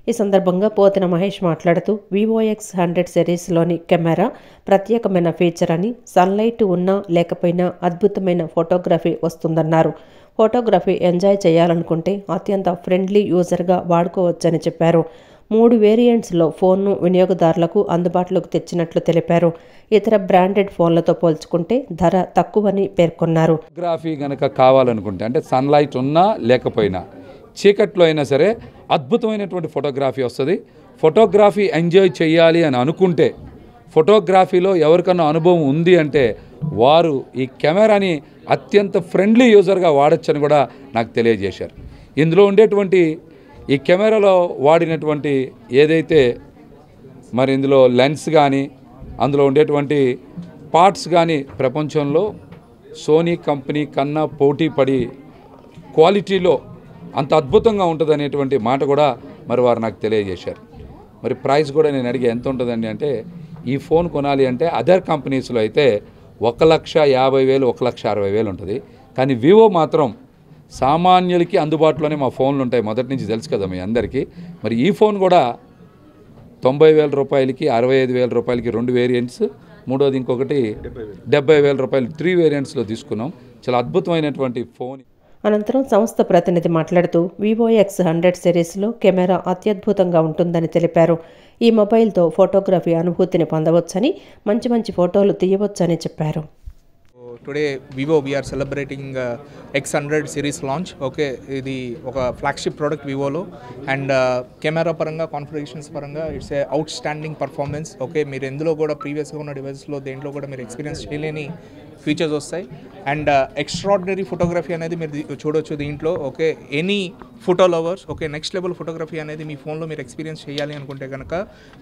[SPEAKER 2] ఈ సందర్భంగా పోతిన మహేష్ మాట్లాడుతూ వివో X100 సిరీస్లోని కెమెరా ప్రత్యేకమైన ఫీచర్ అని, సన్లైట్ ఉన్నా లేకపోయినా అద్భుతమైన ఫోటోగ్రఫీ వస్తుందన్నారు. ఫోటోగ్రఫీ ఎంజాయ్ చేయాలనుకుంటే అత్యంత ఫ్రెండ్లీ యూజర్గా వాడుకోవచ్చని చెప్పారు. 3 వేరియంట్స్లో ఫోన్ను వినియోగదారులకు అందుబాటులోకి తెచ్చినట్లు తెలిపారు. ఇతర బ్రాండెడ్ ఫోన్లతో పోల్చుకుంటే ధర తక్కువని పేర్కొన్నారు.
[SPEAKER 17] ఫోటోగ్రఫీ కనుక కావాలనుకుంటే అంటే సన్లైట్ ఉన్నా లేకపోయినా చీకట్లో అయినా సరే అద్భుతమైనటువంటి ఫోటోగ్రఫీ వస్తుంది. ఫోటోగ్రఫీ ఎంజాయ్ చేయాలి అని అనుకుంటే, ఫోటోగ్రఫీలో ఎవరికన్నా అనుభవం ఉంది అంటే వారు ఈ కెమెరాని అత్యంత ఫ్రెండ్లీ యూజర్గా వాడచ్చని కూడా నాకు తెలియజేశారు. ఇందులో ఉండేటువంటి ఈ కెమెరాలో వాడినటువంటి ఏదైతే మరి ఇందులో లెన్స్ కానీ అందులో ఉండేటువంటి పార్ట్స్ కానీ ప్రపంచంలో సోనీ కంపెనీ కన్నా పోటీ పడి క్వాలిటీలో అంత అద్భుతంగా ఉంటుంది అనేటువంటి మాట కూడా మరి వారు నాకు తెలియజేశారు. మరి ప్రైస్ కూడా నేను అడిగే ఎంత ఉంటుందండి అంటే, ఈ ఫోన్ కొనాలి అంటే అదర్ కంపెనీస్లో అయితే 1,50,000 1,60,000 ఉంటుంది. కానీ వివో మాత్రం సామాన్యులకి అందుబాటులోనే మా ఫోన్లు ఉంటాయి, మొదటి నుంచి తెలుసు కదా మీ అందరికీ. మరి ఈ ఫోన్ కూడా 90,000 రూపాయలకి 65,000 రూపాయలకి 2 వేరియంట్స్, మూడోది ఇంకొకటి 70,000 రూపాయలు 3 వేరియంట్స్లో తీసుకున్నాం. చాలా అద్భుతమైనటువంటి ఫోన్.
[SPEAKER 2] అనంతరం సంస్థ ప్రతినిధి మాట్లాడుతూ వివో X100 సిరీస్లో కెమెరా అత్యద్భుతంగా ఉంటుందని తెలిపారు. ఈ మొబైల్తో ఫోటోగ్రఫీ అనుభూతిని పొందవచ్చని, మంచి మంచి ఫోటోలు తీయవచ్చని చెప్పారు.
[SPEAKER 18] Today Vivo we are celebrating X100 series launch. Okay, ఇది ఒక ఫ్లాగ్షిప్ ప్రోడక్ట్ వివోలో అండ్ కెమెరా పరంగా కాన్ఫిగరేషన్స్ పరంగా it's a out standing performance. Okay, మీరు ఎందులో కూడా ప్రీవియస్గా ఉన్న డివైస్లో దేంట్లో కూడా మీరు ఎక్స్పీరియన్స్ చేయలేని ఫీచర్స్ వస్తాయి అండ్ ఎక్స్ట్రాడినరీ ఫోటోగ్రఫీ అనేది మీరు చూడొచ్చు దీంట్లో. Okay, any photo lovers, okay, next level photography అనేది మీ ఫోన్లో మీరు ఎక్స్పీరియన్స్ చేయాలి అనుకుంటే కనుక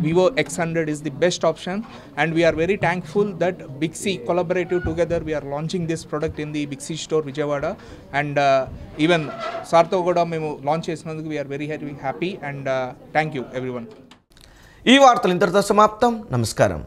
[SPEAKER 18] Vivo X100 is the best option. And we are very thankful that BigC collaborative together we are launching this product in the BigC store Vijayawada. And even సార్తో కూడా మేము లాంచ్ చేసినందుకు we are very happy and thank you everyone.
[SPEAKER 1] ఈ వార్తలు ఇంతటితో సమాప్తం. నమస్కారం.